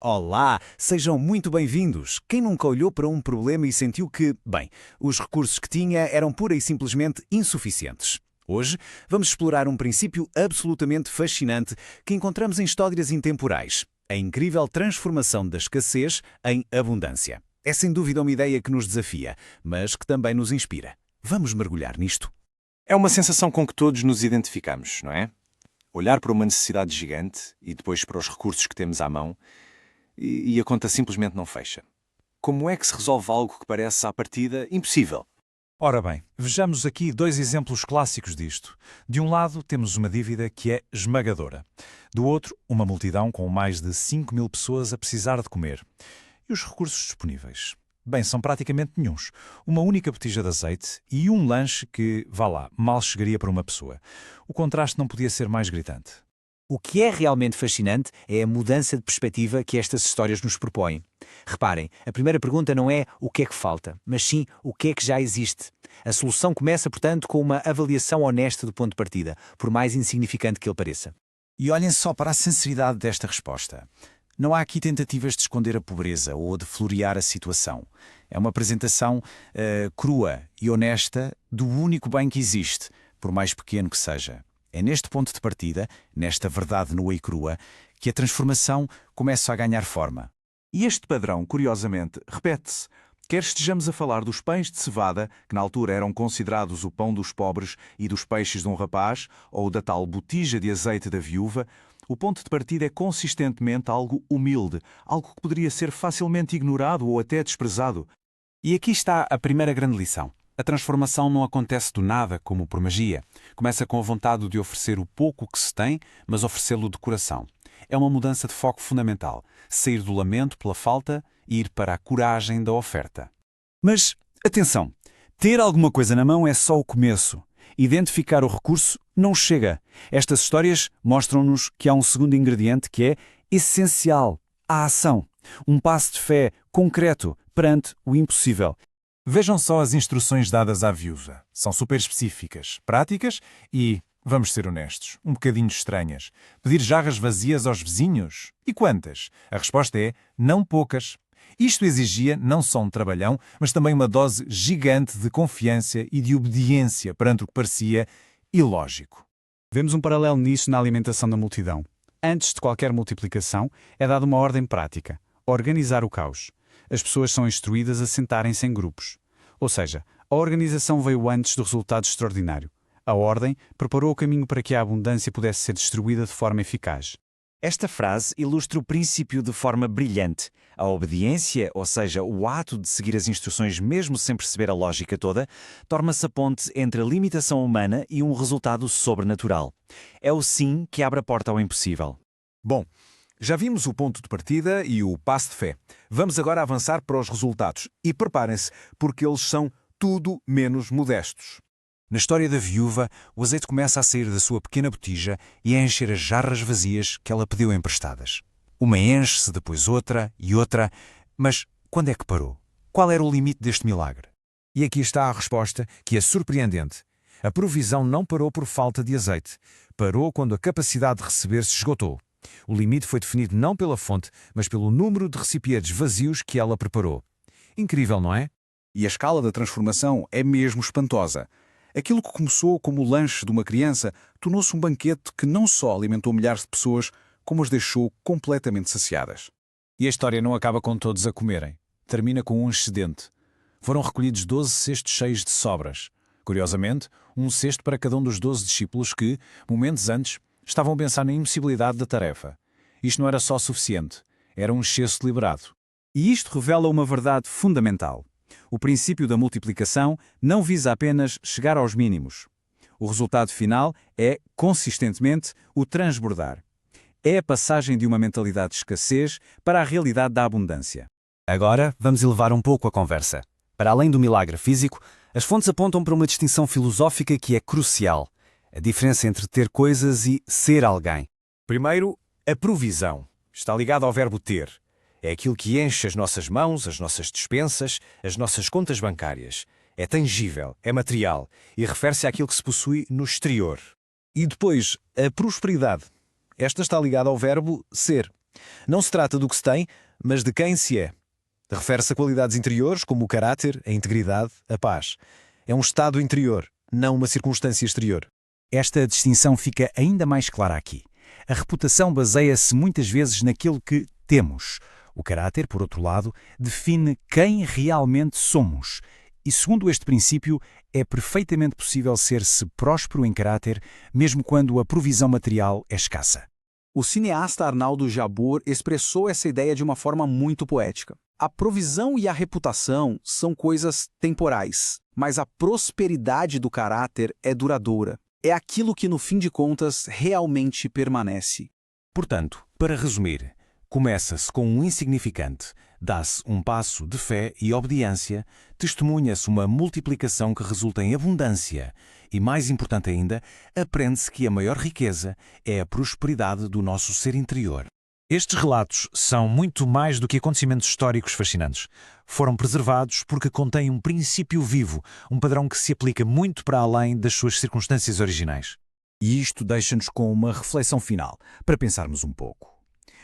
Olá, sejam muito bem-vindos. Quem nunca olhou para um problema e sentiu que, bem, os recursos que tinha eram pura e simplesmente insuficientes? Hoje vamos explorar um princípio absolutamente fascinante que encontramos em histórias intemporais: a incrível transformação da escassez em abundância. É sem dúvida uma ideia que nos desafia, mas que também nos inspira. Vamos mergulhar nisto? É uma sensação com que todos nos identificamos, não é? Olhar para uma necessidade gigante e depois para os recursos que temos à mão e a conta simplesmente não fecha. Como é que se resolve algo que parece, à partida, impossível? Ora bem, vejamos aqui dois exemplos clássicos disto. De um lado, temos uma dívida que é esmagadora. Do outro, uma multidão com mais de 5.000 pessoas a precisar de comer. E os recursos disponíveis? Bem, são praticamente nenhuns. Uma única botija de azeite e um lanche que, vá lá, mal chegaria para uma pessoa. O contraste não podia ser mais gritante. O que é realmente fascinante é a mudança de perspectiva que estas histórias nos propõem. Reparem, a primeira pergunta não é o que é que falta, mas sim o que é que já existe. A solução começa, portanto, com uma avaliação honesta do ponto de partida, por mais insignificante que ele pareça. E olhem só para a sinceridade desta resposta. Não há aqui tentativas de esconder a pobreza ou de florear a situação. É uma apresentação crua e honesta do único bem que existe, por mais pequeno que seja. É neste ponto de partida, nesta verdade nua e crua, que a transformação começa a ganhar forma. E este padrão, curiosamente, repete-se. Quer estejamos a falar dos pães de cevada, que na altura eram considerados o pão dos pobres e dos peixes de um rapaz, ou da tal botija de azeite da viúva, o ponto de partida é consistentemente algo humilde, algo que poderia ser facilmente ignorado ou até desprezado. E aqui está a primeira grande lição. A transformação não acontece do nada, como por magia. Começa com a vontade de oferecer o pouco que se tem, mas oferecê-lo de coração. É uma mudança de foco fundamental. Sair do lamento pela falta e ir para a coragem da oferta. Mas, atenção, ter alguma coisa na mão é só o começo. Identificar o recurso não chega. Estas histórias mostram-nos que há um segundo ingrediente que é essencial: a ação. Um passo de fé concreto perante o impossível. Vejam só as instruções dadas à viúva. São super específicas, práticas e, vamos ser honestos, um bocadinho estranhas. Pedir jarras vazias aos vizinhos? E quantas? A resposta é não poucas. Isto exigia não só um trabalhão, mas também uma dose gigante de confiança e de obediência perante o que parecia ilógico. Vemos um paralelo nisso na alimentação da multidão. Antes de qualquer multiplicação, é dada uma ordem prática: organizar o caos. As pessoas são instruídas a sentarem-se em grupos. Ou seja, a organização veio antes do resultado extraordinário. A ordem preparou o caminho para que a abundância pudesse ser distribuída de forma eficaz. Esta frase ilustra o princípio de forma brilhante. A obediência, ou seja, o ato de seguir as instruções mesmo sem perceber a lógica toda, torna-se a ponte entre a limitação humana e um resultado sobrenatural. É o sim que abre a porta ao impossível. Bom, já vimos o ponto de partida e o passo de fé. Vamos agora avançar para os resultados. E preparem-se, porque eles são tudo menos modestos. Na história da viúva, o azeite começa a sair da sua pequena botija e a encher as jarras vazias que ela pediu emprestadas. Uma enche-se, depois outra e outra. Mas quando é que parou? Qual era o limite deste milagre? E aqui está a resposta, que é surpreendente. A provisão não parou por falta de azeite. Parou quando a capacidade de receber se esgotou. O limite foi definido não pela fonte, mas pelo número de recipientes vazios que ela preparou. Incrível, não é? E a escala da transformação é mesmo espantosa. Aquilo que começou como o lanche de uma criança tornou-se um banquete que não só alimentou milhares de pessoas, como as deixou completamente saciadas. E a história não acaba com todos a comerem. Termina com um excedente. Foram recolhidos 12 cestos cheios de sobras. Curiosamente, um cesto para cada um dos 12 discípulos que, momentos antes, estavam a pensar na impossibilidade da tarefa. Isto não era só suficiente. Era um excesso deliberado. E isto revela uma verdade fundamental. O princípio da multiplicação não visa apenas chegar aos mínimos. O resultado final é, consistentemente, o transbordar. É a passagem de uma mentalidade de escassez para a realidade da abundância. Agora, vamos elevar um pouco a conversa. Para além do milagre físico, as fontes apontam para uma distinção filosófica que é crucial: a diferença entre ter coisas e ser alguém. Primeiro, a provisão. Está ligado ao verbo ter. É aquilo que enche as nossas mãos, as nossas despensas, as nossas contas bancárias. É tangível, é material e refere-se àquilo que se possui no exterior. E depois, a prosperidade. Esta está ligada ao verbo ser. Não se trata do que se tem, mas de quem se é. Refere-se a qualidades interiores como o caráter, a integridade, a paz. É um estado interior, não uma circunstância exterior. Esta distinção fica ainda mais clara aqui. A reputação baseia-se muitas vezes naquilo que temos. O caráter, por outro lado, define quem realmente somos. E segundo este princípio, é perfeitamente possível ser-se próspero em caráter, mesmo quando a provisão material é escassa. O cineasta Arnaldo Jabor expressou essa ideia de uma forma muito poética. A provisão e a reputação são coisas temporais, mas a prosperidade do caráter é duradoura. É aquilo que, no fim de contas, realmente permanece. Portanto, para resumir, começa-se com um insignificante, dá-se um passo de fé e obediência, testemunha-se uma multiplicação que resulta em abundância e, mais importante ainda, aprende-se que a maior riqueza é a prosperidade do nosso ser interior. Estes relatos são muito mais do que acontecimentos históricos fascinantes. Foram preservados porque contêm um princípio vivo, um padrão que se aplica muito para além das suas circunstâncias originais. E isto deixa-nos com uma reflexão final, para pensarmos um pouco.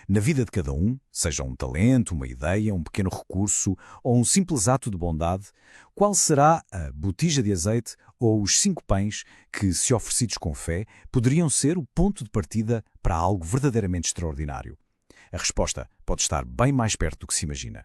Na vida de cada um, seja um talento, uma ideia, um pequeno recurso ou um simples ato de bondade, qual será a botija de azeite ou os 5 pães que, se oferecidos com fé, poderiam ser o ponto de partida para algo verdadeiramente extraordinário? A resposta pode estar bem mais perto do que se imagina.